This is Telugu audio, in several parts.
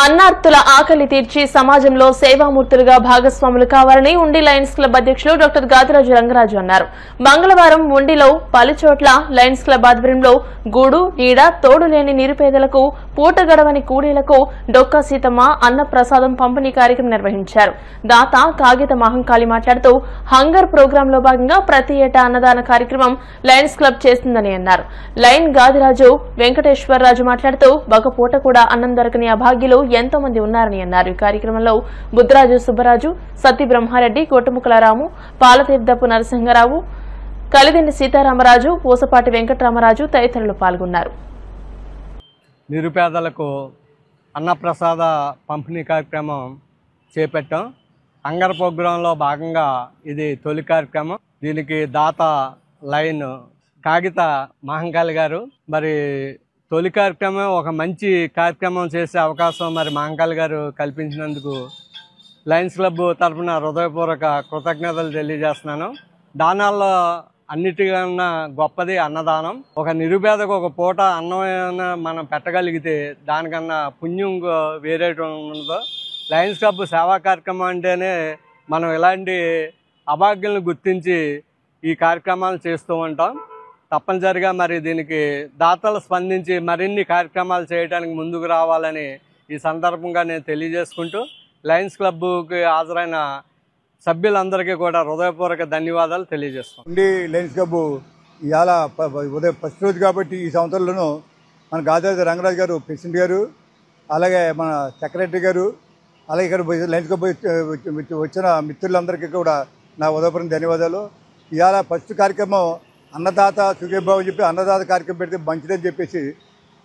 అన్నార్తుల ఆకలి తీర్చి సమాజంలో సేవామూర్తులుగా భాగస్వాములు కావాలని ఉండి లయన్స్ క్లబ్ అధ్యక్షులు డాక్టర్ గాదిరాజు రంగరాజు అన్నారు. మంగళవారం ఉండిలో పలుచోట్ల లయన్స్ క్లబ్ ఆధ్వర్యంలో గూడు నీడ తోడు లేని నిరుపేదలకు పూట గడవని కూలీలకు డొక్కా సీతమ్మ అన్న ప్రసాదం పంపిణీ కార్యక్రమం నిర్వహించారు. దాత కాగిత మహంకాళి మాట్లాడుతూ హంగర్ ప్రోగ్రామ్ లో భాగంగా ప్రతి ఏటా అన్నదాన కార్యక్రమం లయన్స్ క్లబ్ చేస్తుందని అన్నారు. లయన్ గాదిరాజు వెంకటేశ్వరరాజు మాట్లాడుతూ ఒక పూట కూడా అన్నం దొరకని అభాగ్యులు ఎంతో మంది ఉన్నారని అన్నారు. ఈ కార్యక్రమంలో బుద్రాజు సుబ్బరాజు, సత్తి బ్రహ్మారెడ్డి, కోటముకల రాము, పాలతీర్థపు నరసింహరావు, కలిదిండి సీతారామరాజు, పూసపాటి వెంకటరామరాజు తదితరులు పాల్గొన్నారు. నిరుపేదలకు అన్నప్రసాద పంపిణీ కార్యక్రమం చేపట్టాం. హంగర్ ప్రోగ్రాంలో భాగంగా ఇది తొలి కార్యక్రమం. దీనికి దాత లైన్ కాగిత మహంకాళి గారు. మరి తొలి కార్యక్రమం ఒక మంచి కార్యక్రమం చేసే అవకాశం మరి మహంకాళి గారు కల్పించినందుకు లయన్స్ క్లబ్ తరఫున హృదయపూర్వక కృతజ్ఞతలు తెలియజేస్తున్నాను. దానాల్లో అన్నిటికన్నా గొప్పది అన్నదానం. ఒక నిరుపేదకు ఒక పూట అన్నం మనం పెట్టగలిగితే దానికన్నా పుణ్యం వేరే ఉండదు. లయన్స్ క్లబ్ సేవా కార్యక్రమం అంటేనే మనం ఇలాంటి అభాగ్యులను గుర్తించి ఈ కార్యక్రమాలు చేస్తూ ఉంటాం. తప్పనిసరిగా మరి దీనికి దాతలు స్పందించి మరిన్ని కార్యక్రమాలు చేయడానికి ముందుకు రావాలని ఈ సందర్భంగా నేను తెలియజేసుకుంటూ లయన్స్ క్లబ్కి హాజరైన సభ్యులందరికీ కూడా హృదయపూర్వక ధన్యవాదాలు తెలియజేస్తాం. లయన్స్ క్లబ్ ఇవాళ ఉదయం ఫస్ట్ రోజు కాబట్టి ఈ సంవత్సరంలోనూ మన గాదిరాజు రంగరాజు గారు ప్రెసిడెంట్ గారు, అలాగే మన సెక్రటరీ గారు, అలాగే ఇక్కడ లయన్స్ క్లబ్ వచ్చిన మిత్రులందరికీ కూడా నా హృదయపూర్వక ధన్యవాదాలు. ఇవాళ ఫస్ట్ కార్యక్రమం అన్నదాత సుఖీభావం చెప్పి అన్నదాత కార్యక్రమం పెడితే మంచిదని చెప్పేసి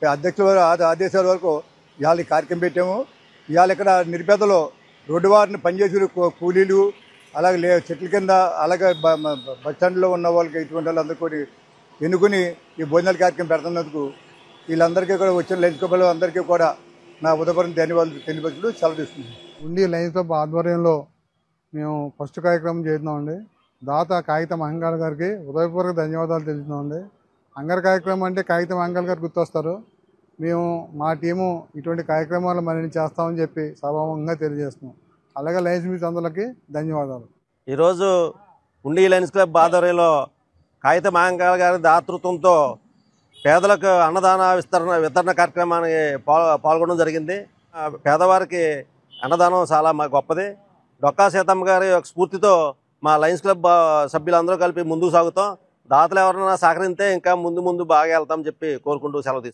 అధ్యక్షుల ఆదేశాల వరకు ఇవాళ ఈ కార్యక్రమం పెట్టాము. ఇవాళ ఇక్కడ నిరుపేదలు రోడ్డు వారిని పనిచేసే కూలీలు, అలాగే చెట్ల కింద, అలాగే బస్ స్టాండ్లో ఉన్న వాళ్ళకి ఇటువంటి వాళ్ళందరూ కూడా ఎన్నుకుని ఈ భోజనాల కార్యక్రమం పెడుతున్నందుకు వీళ్ళందరికీ కూడా వచ్చిన లయన్స్ క్లబ్ అందరికీ కూడా నా ఉదయపూర్వక ధన్యవాదాలు తెలియపరుస్తూ సెలవు తీసుకుంటున్నాను. ఉండి లయన్స్ క్లబ్ ఆధ్వర్యంలో మేము ఫస్ట్ కార్యక్రమం చేస్తున్నామండి. దాత కాగిత మహంకాళి గారికి హృదయపూర్వక ధన్యవాదాలు తెలుస్తున్నామండి. హంగర్ కార్యక్రమం అంటే కాగిత మహంకాళి గారు గుర్తొస్తారు. మేము మా టీము ఇటువంటి కార్యక్రమాలు మరిన్ని చేస్తామని చెప్పి సభాముఖంగా తెలియజేస్తున్నాం. అలాగే లయన్స్ మిత్రులందరికీ అందరికీ ధన్యవాదాలు. ఈరోజు ఉండి లయన్స్ క్లబ్ ఆధ్వర్యంలో కాగిత మహంకాళి గారి దాతృత్వంతో పేదలకు అన్నదాన వితరణ కార్యక్రమానికి పాల్గొనడం జరిగింది. పేదవారికి అన్నదానం చాలా గొప్పది. డొక్కా సీతమ్మ గారి స్ఫూర్తితో మా లయన్స్ క్లబ్ సభ్యులందరూ కలిపి ముందుకు సాగుతాం. దాతలు ఎవరైనా సహకరిస్తే ఇంకా ముందు బాగా వెళ్తామని చెప్పి కోరుకుంటూ సెలవు తీసుకుంటాం.